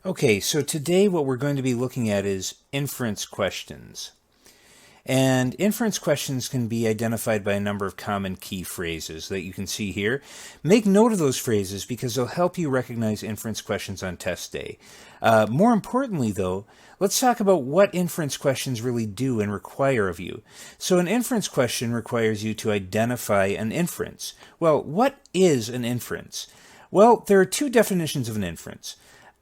Okay, so today what we're going to be looking at is inference questions. And inference questions can be identified by a number of common key phrases that you can see here. Make note of those phrases because they'll help you recognize inference questions on test day. More importantly, though, let's talk about what inference questions really do and require of you. So an inference question requires you to identify an inference. Well, what is an inference? Well, there are two definitions of an inference.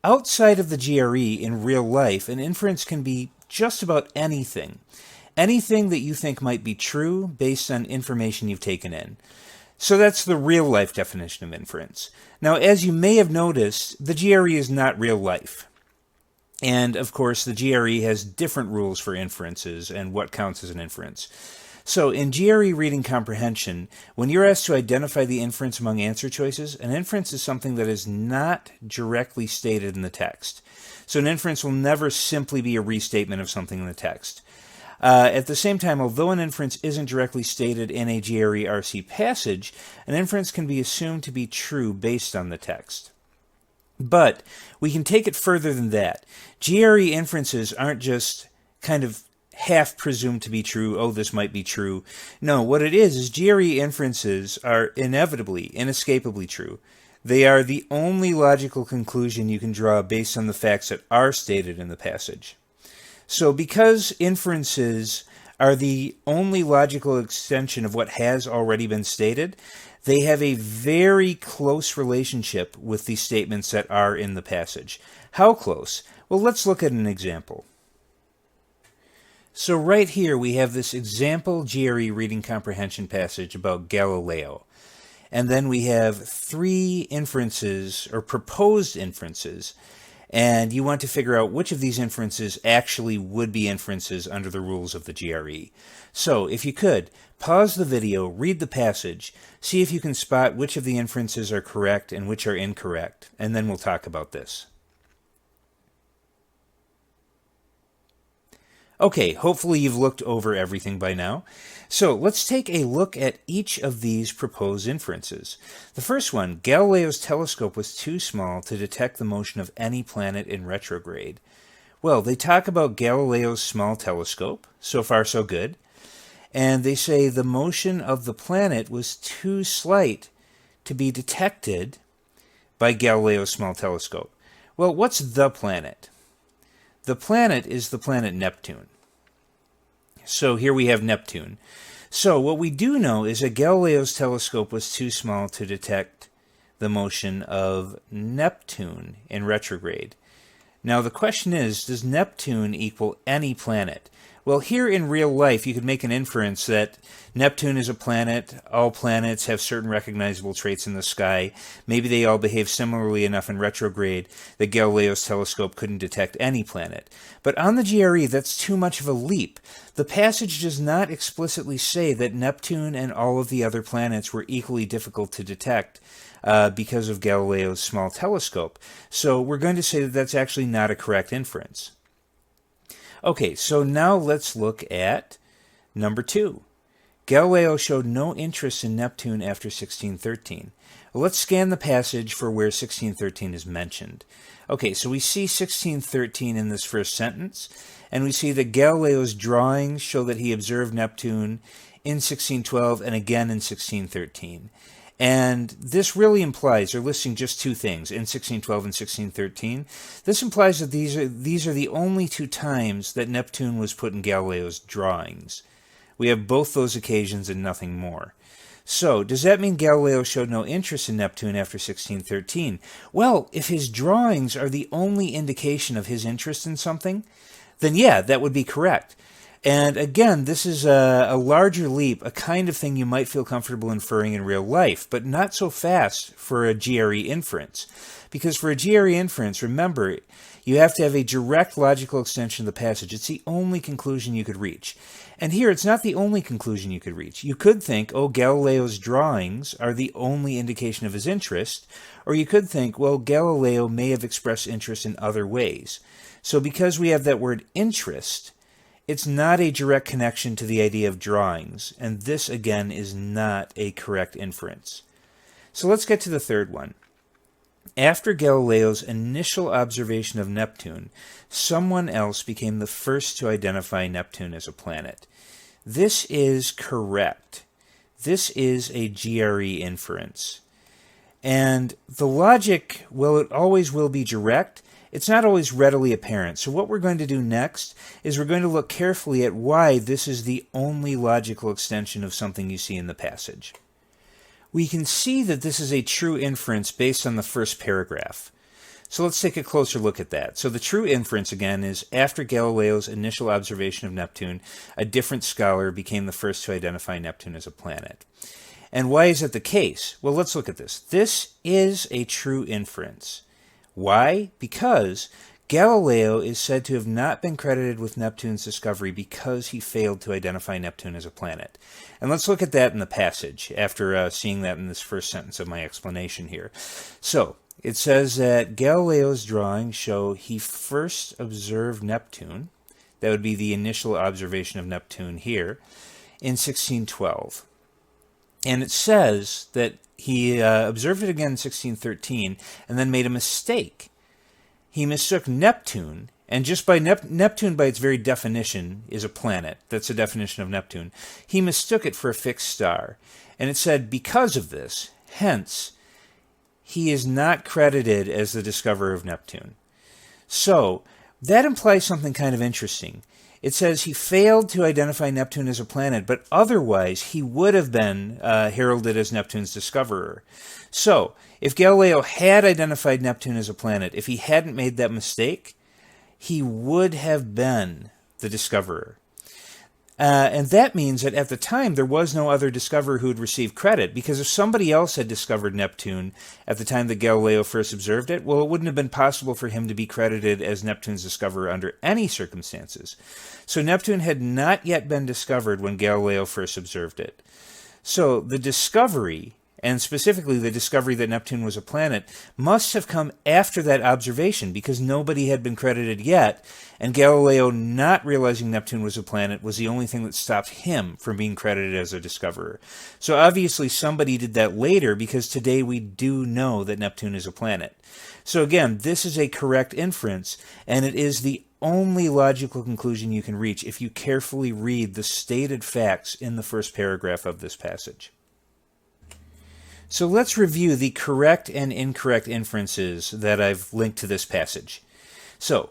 Outside of the GRE in real life, an inference can be just about anything. Anything that you think might be true based on information you've taken in. So that's the real life definition of inference. Now, as you may have noticed, the GRE is not real life. And of course, the GRE has different rules for inferences and what counts as an inference. So in GRE reading comprehension, when you're asked to identify the inference among answer choices, an inference is something that is not directly stated in the text. So an inference will never simply be a restatement of something in the text. At the same time, although an inference isn't directly stated in a GRE RC passage, an inference can be assumed to be true based on the text. But we can take it further than that. GRE inferences aren't just kind of half presumed to be true, oh, this might be true. No, what it is GRE inferences are inevitably, inescapably true. They are the only logical conclusion you can draw based on the facts that are stated in the passage. So because inferences are the only logical extension of what has already been stated, they have a very close relationship with the statements that are in the passage. How close? Well, let's look at an example. So right here we have this example GRE reading comprehension passage about Galileo. And then we have three inferences, or proposed inferences, and you want to figure out which of these inferences actually would be inferences under the rules of the GRE. So if you could, pause the video, read the passage, see if you can spot which of the inferences are correct and which are incorrect, and then we'll talk about this. Okay, hopefully you've looked over everything by now. So let's take a look at each of these proposed inferences. The first one, Galileo's telescope was too small to detect the motion of any planet in retrograde. Well, they talk about Galileo's small telescope. So far, so good. And they say the motion of the planet was too slight to be detected by Galileo's small telescope. Well, what's the planet? The planet is the planet Neptune. So here we have Neptune. So what we do know is that Galileo's telescope was too small to detect the motion of Neptune in retrograde. Now the question is, does Neptune equal any planet? Well, here in real life, you could make an inference that Neptune is a planet, all planets have certain recognizable traits in the sky, maybe they all behave similarly enough in retrograde that Galileo's telescope couldn't detect any planet. But on the GRE, that's too much of a leap. The passage does not explicitly say that Neptune and all of the other planets were equally difficult to detect because of Galileo's small telescope. So we're going to say that that's actually not a correct inference. Okay, so now let's look at number 2. Galileo showed no interest in Neptune after 1613. Well, let's scan the passage for where 1613 is mentioned. Okay, so we see 1613 in this first sentence, and we see that Galileo's drawings show that he observed Neptune in 1612 and again in 1613. And this really implies, they're listing just two things, in 1612 and 1613. This implies that these are the only two times that Neptune was put in Galileo's drawings. We have both those occasions and nothing more. So, does that mean Galileo showed no interest in Neptune after 1613? Well, if his drawings are the only indication of his interest in something, then yeah, that would be correct. And again, this is a larger leap, a kind of thing you might feel comfortable inferring in real life, but not so fast for a GRE inference. Because for a GRE inference, remember, you have to have a direct logical extension of the passage. It's the only conclusion you could reach. And here, it's not the only conclusion you could reach. You could think, oh, Galileo's drawings are the only indication of his interest, or you could think, well, Galileo may have expressed interest in other ways. So because we have that word interest, it's not a direct connection to the idea of drawings, and this, again, is not a correct inference. So let's get to the third one. After Galileo's initial observation of Neptune, someone else became the first to identify Neptune as a planet. This is correct. This is a GRE inference. And the logic, well, it always will be direct. It's not always readily apparent. So what we're going to do next is we're going to look carefully at why this is the only logical extension of something you see in the passage. We can see that this is a true inference based on the first paragraph. So let's take a closer look at that. So the true inference, again, is after Galileo's initial observation of Neptune, a different scholar became the first to identify Neptune as a planet. And why is that the case? Well, let's look at this. This is a true inference. Why? Because Galileo is said to have not been credited with Neptune's discovery because he failed to identify Neptune as a planet. And let's look at that in the passage after seeing that in this first sentence of my explanation here. So, it says that Galileo's drawings show he first observed Neptune, that would be the initial observation of Neptune here, in 1612. And it says that he observed it again in 1613 and then made a mistake. He mistook Neptune, and just by Neptune by its very definition is a planet. That's the definition of Neptune. He mistook it for a fixed star. And it said because of this, hence, he is not credited as the discoverer of Neptune. So, that implies something kind of interesting. It says he failed to identify Neptune as a planet, but otherwise he would have been heralded as Neptune's discoverer. So, if Galileo had identified Neptune as a planet, if he hadn't made that mistake, he would have been the discoverer. And that means that at the time there was no other discoverer who would receive credit, because if somebody else had discovered Neptune at the time that Galileo first observed it, well, it wouldn't have been possible for him to be credited as Neptune's discoverer under any circumstances. So Neptune had not yet been discovered when Galileo first observed it. So the discovery, and specifically the discovery that Neptune was a planet, must have come after that observation because nobody had been credited yet, and Galileo not realizing Neptune was a planet was the only thing that stopped him from being credited as a discoverer. So obviously somebody did that later because today we do know that Neptune is a planet. So again, this is a correct inference, and it is the only logical conclusion you can reach if you carefully read the stated facts in the first paragraph of this passage. So let's review the correct and incorrect inferences that I've linked to this passage. So,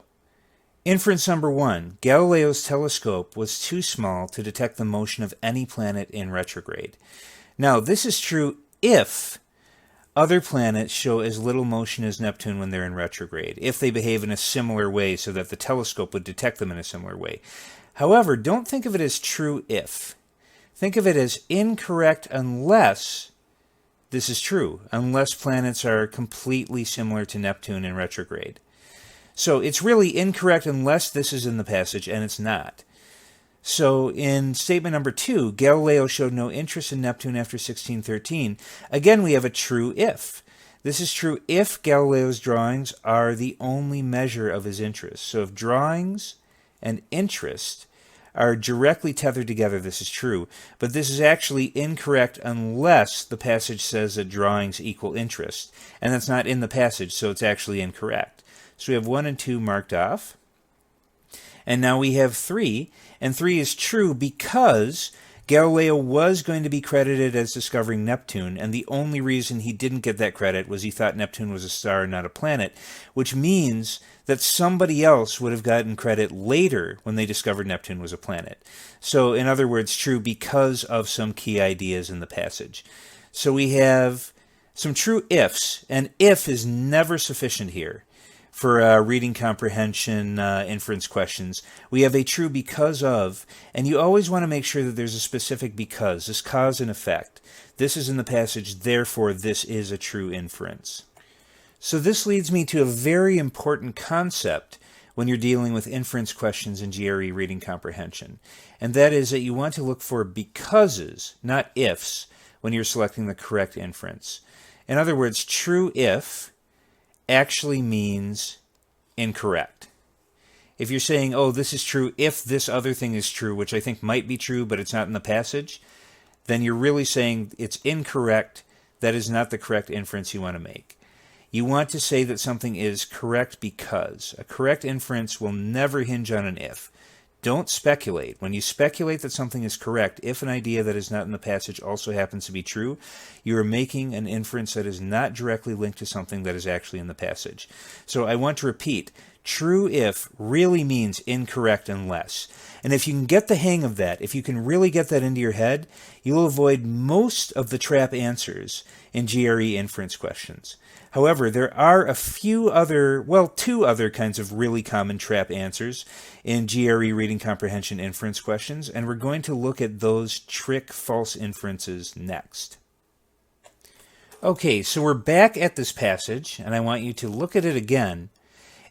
inference number 1, Galileo's telescope was too small to detect the motion of any planet in retrograde. Now, this is true if other planets show as little motion as Neptune when they're in retrograde, if they behave in a similar way so that the telescope would detect them in a similar way. However, don't think of it as true if. Think of it as incorrect unless this is true, unless planets are completely similar to Neptune in retrograde. So it's really incorrect unless this is in the passage, and it's not. So in statement number 2, Galileo showed no interest in Neptune after 1613. Again, we have a true if. This is true if Galileo's drawings are the only measure of his interest. So if drawings and interest are directly tethered together, this is true. But this is actually incorrect unless the passage says that drawings equal interest. And that's not in the passage, so it's actually incorrect. So we have 1 and 2 marked off. And now we have 3. And 3 is true because Galileo was going to be credited as discovering Neptune, and the only reason he didn't get that credit was he thought Neptune was a star, not a planet, which means that somebody else would have gotten credit later when they discovered Neptune was a planet. So, in other words, true because of some key ideas in the passage. So we have some true ifs, and if is never sufficient here for reading comprehension inference questions. We have a true because of, and you always want to make sure that there's a specific because, this cause and effect. This is in the passage, therefore this is a true inference. So this leads me to a very important concept when you're dealing with inference questions in GRE reading comprehension, and that is that you want to look for becauses, not ifs, when you're selecting the correct inference. In other words, true if actually means incorrect. If you're saying, oh, this is true if this other thing is true, which I think might be true, but it's not in the passage, then you're really saying it's incorrect. That is not the correct inference you want to make. You want to say that something is correct because. A correct inference will never hinge on an if. Don't speculate. When you speculate that something is correct, if an idea that is not in the passage also happens to be true, you are making an inference that is not directly linked to something that is actually in the passage. So I want to repeat, true if really means incorrect unless. And if you can get the hang of that, if you can really get that into your head, you'll avoid most of the trap answers in GRE inference questions. However, there are a few other, well, two other kinds of really common trap answers in GRE reading comprehension inference questions, and we're going to look at those trick false inferences next. Okay, so we're back at this passage, and I want you to look at it again,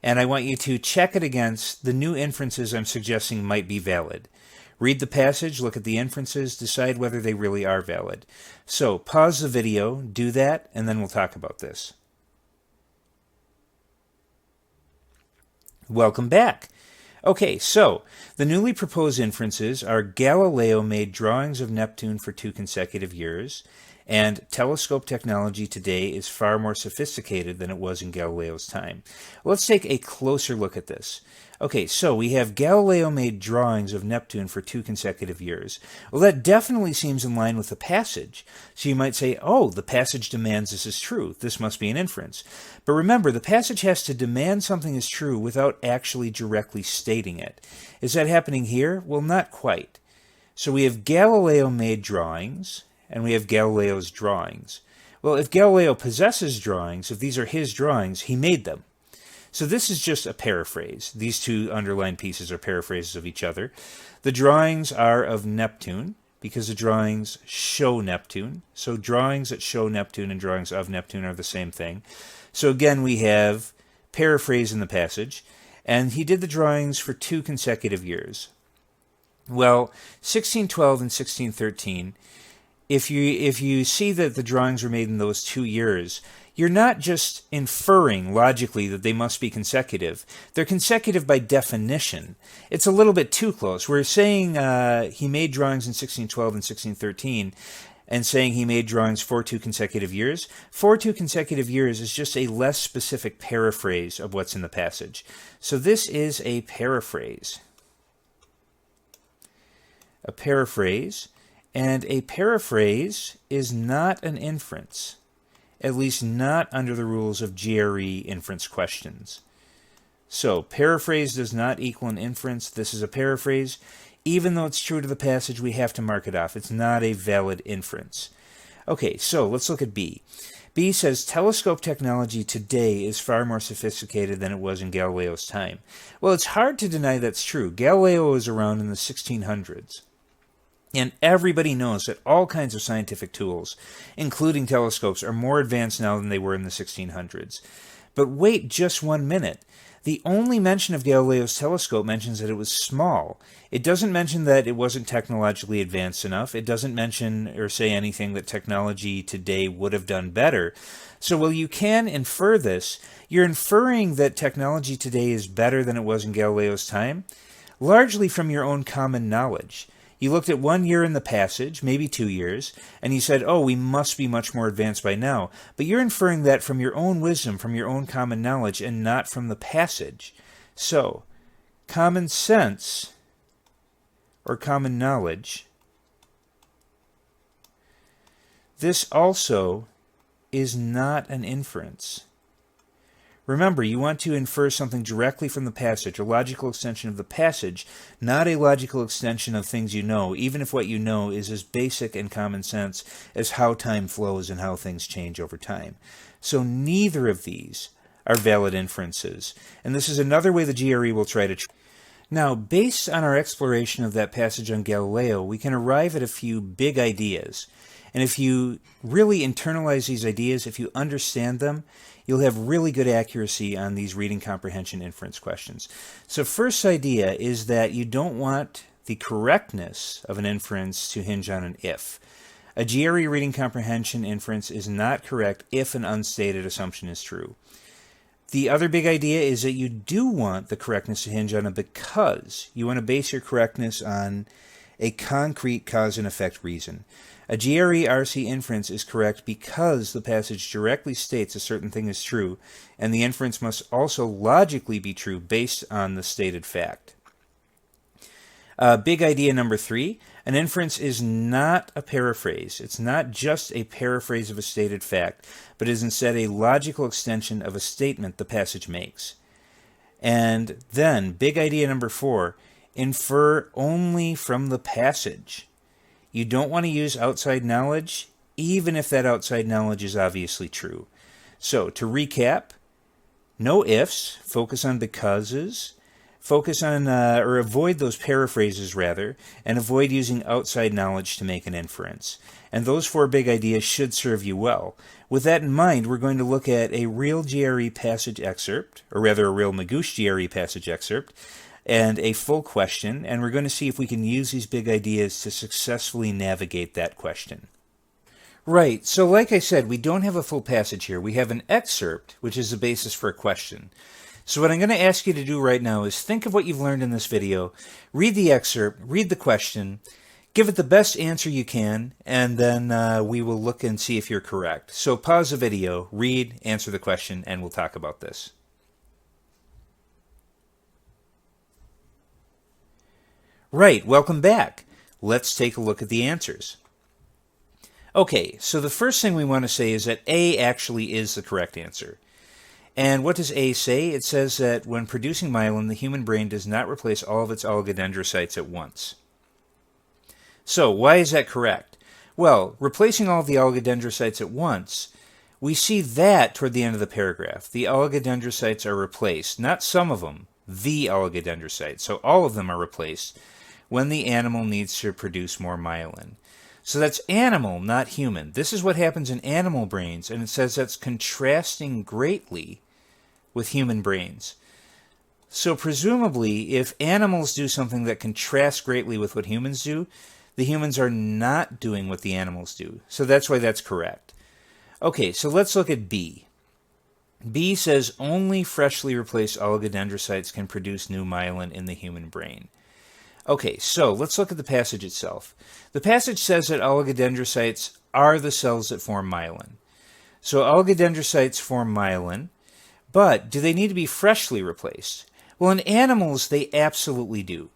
and I want you to check it against the new inferences I'm suggesting might be valid. Read the passage, look at the inferences, decide whether they really are valid. So pause the video, do that, and then we'll talk about this. Welcome back. Okay, so the newly proposed inferences are Galileo made drawings of Neptune for 2 consecutive years, and telescope technology today is far more sophisticated than it was in Galileo's time. Let's take a closer look at this. Okay, so we have Galileo made drawings of Neptune for 2 consecutive years. Well, that definitely seems in line with the passage. So you might say, oh, the passage demands this is true. This must be an inference. But remember, the passage has to demand something is true without actually directly stating it. Is that happening here? Well, not quite. So we have Galileo made drawings, and we have Galileo's drawings. Well, if Galileo possesses drawings, if these are his drawings, he made them. So this is just a paraphrase. These two underlined pieces are paraphrases of each other. The drawings are of Neptune, because the drawings show Neptune. So drawings that show Neptune and drawings of Neptune are the same thing. So again, we have paraphrase in the passage, and he did the drawings for 2 consecutive years. Well, 1612 and 1613, if you see that the drawings were made in those 2 years, you're not just inferring logically that they must be consecutive. They're consecutive by definition. It's a little bit too close. We're saying he made drawings in 1612 and 1613 and saying he made drawings for 2 consecutive years. For 2 consecutive years is just a less specific paraphrase of what's in the passage. So this is a paraphrase. A paraphrase. And a paraphrase is not an inference. At least not under the rules of GRE inference questions. So, paraphrase does not equal an inference. This is a paraphrase. Even though it's true to the passage, we have to mark it off. It's not a valid inference. Okay, so let's look at B. B says, telescope technology today is far more sophisticated than it was in Galileo's time. Well, it's hard to deny that's true. Galileo was around in the 1600s. And everybody knows that all kinds of scientific tools, including telescopes, are more advanced now than they were in the 1600s. But wait just 1 minute. The only mention of Galileo's telescope mentions that it was small. It doesn't mention that it wasn't technologically advanced enough. It doesn't mention or say anything that technology today would have done better. So while you can infer this, you're inferring that technology today is better than it was in Galileo's time, largely from your own common knowledge. You looked at 1 year in the passage, maybe 2 years, and you said, oh, we must be much more advanced by now. But you're inferring that from your own wisdom, from your own common knowledge, and not from the passage. So, common sense, or common knowledge, this also is not an inference. Remember, you want to infer something directly from the passage, a logical extension of the passage, not a logical extension of things you know, even if what you know is as basic and common sense as how time flows and how things change over time. So neither of these are valid inferences, and this is another way the GRE will try to... Now, based on our exploration of that passage on Galileo, we can arrive at a few big ideas. And if you really internalize these ideas, if you understand them, you'll have really good accuracy on these reading comprehension inference questions. So first idea is that you don't want the correctness of an inference to hinge on an if. A GRE reading comprehension inference is not correct if an unstated assumption is true. The other big idea is that you do want the correctness to hinge on a because. You want to base your correctness on a concrete cause and effect reason. A GRE RC inference is correct because the passage directly states a certain thing is true, and the inference must also logically be true based on the stated fact. Big idea number 3, an inference is not a paraphrase. It's not just a paraphrase of a stated fact, but is instead a logical extension of a statement the passage makes. And then, big idea number 4, infer only from the passage. You don't want to use outside knowledge, even if that outside knowledge is obviously true. So, to recap, no ifs, focus on becauses, focus on, or avoid those paraphrases rather, and avoid using outside knowledge to make an inference. And those 4 big ideas should serve you well. With that in mind, we're going to look at a real GRE passage excerpt, or rather a real Magoosh GRE passage excerpt, and a full question, and we're going to see if we can use these big ideas to successfully navigate that question. Right, so like I said, we don't have a full passage here. We have an excerpt, which is the basis for a question. So what I'm going to ask you to do right now is think of what you've learned in this video, read the excerpt, read the question, give it the best answer you can, and then we will look and see if you're correct. So pause the video, read, answer the question, and we'll talk about this. Right, welcome back. Let's take a look at the answers. Okay, so the first thing we want to say is that A actually is the correct answer. And what does A say? It says that when producing myelin, the human brain does not replace all of its oligodendrocytes at once. So, why is that correct? Well, replacing all of the oligodendrocytes at once, we see that toward the end of the paragraph. The oligodendrocytes are replaced, not some of them, the oligodendrocytes. So all of them are replaced when the animal needs to produce more myelin. So that's animal, not human. This is what happens in animal brains, and it says that's contrasting greatly with human brains. So presumably, if animals do something that contrasts greatly with what humans do, the humans are not doing what the animals do. So that's why that's correct. Okay, so let's look at B. B says only freshly replaced oligodendrocytes can produce new myelin in the human brain. Okay, so let's look at the passage itself. The passage says that oligodendrocytes are the cells that form myelin. So oligodendrocytes form myelin, but do they need to be freshly replaced? Well, in animals, they absolutely do.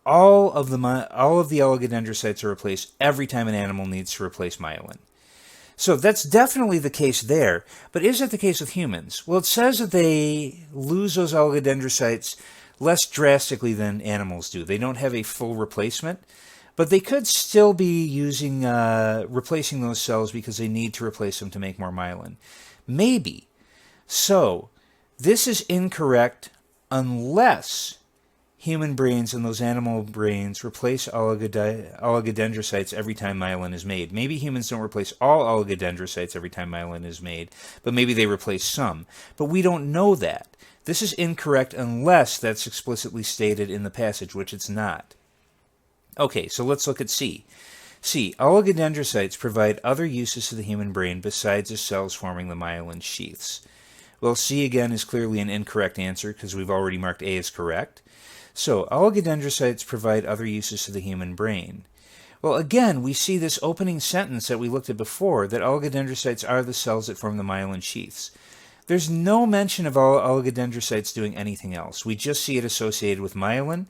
All of the oligodendrocytes are replaced every time an animal needs to replace myelin. So that's definitely the case there, but is that the case with humans? Well, it says that they lose those oligodendrocytes less drastically than animals do. They don't have a full replacement, but they could still be using replacing those cells because they need to replace them to make more myelin. Maybe. So this is incorrect unless human brains and those animal brains replace oligodendrocytes every time myelin is made. Maybe humans don't replace all oligodendrocytes every time myelin is made, but maybe they replace some. But we don't know that. This is incorrect unless that's explicitly stated in the passage, which it's not. Okay, so let's look at C. C. Oligodendrocytes provide other uses to the human brain besides the cells forming the myelin sheaths. Well, C again is clearly an incorrect answer because we've already marked A as correct. So, oligodendrocytes provide other uses to the human brain. Well, again, we see this opening sentence that we looked at before, that oligodendrocytes are the cells that form the myelin sheaths. There's no mention of oligodendrocytes doing anything else. We just see it associated with myelin.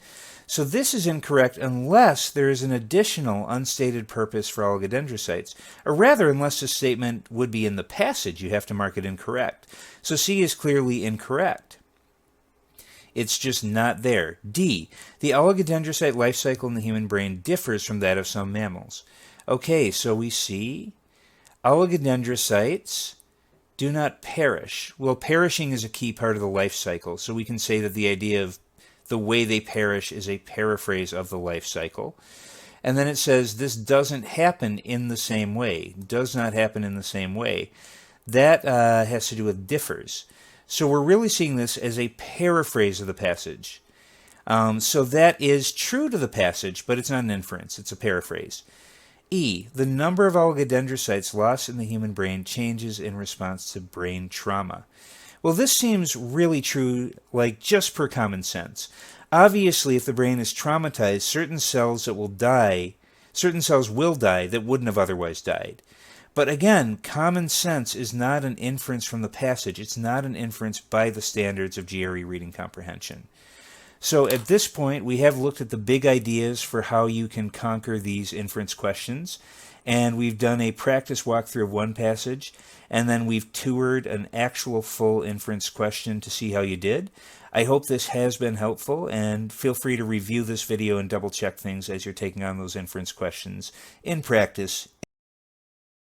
So this is incorrect unless there is an additional unstated purpose for oligodendrocytes. Or rather, unless the statement would be in the passage, you have to mark it incorrect. So C is clearly incorrect. It's just not there. D. The oligodendrocyte life cycle in the human brain differs from that of some mammals. Okay, so we see oligodendrocytes do not perish. Well, perishing is a key part of the life cycle, so we can say that the idea of the way they perish is a paraphrase of the life cycle. And then it says this doesn't happen in the same way. Does not happen in the same way. That has to do with differs. So we're really seeing this as a paraphrase of the passage. So that is true to the passage, but it's not an inference. It's a paraphrase. E. The number of oligodendrocytes lost in the human brain changes in response to brain trauma. Well, this seems really true, like just per common sense. Obviously, if the brain is traumatized, certain cells that will die, certain cells will die that wouldn't have otherwise died. But again, common sense is not an inference from the passage. It's not an inference by the standards of GRE reading comprehension. So at this point, we have looked at the big ideas for how you can conquer these inference questions, and we've done a practice walkthrough of one passage, and then we've toured an actual full inference question to see how you did. I hope this has been helpful, and feel free to review this video and double check things as you're taking on those inference questions in practice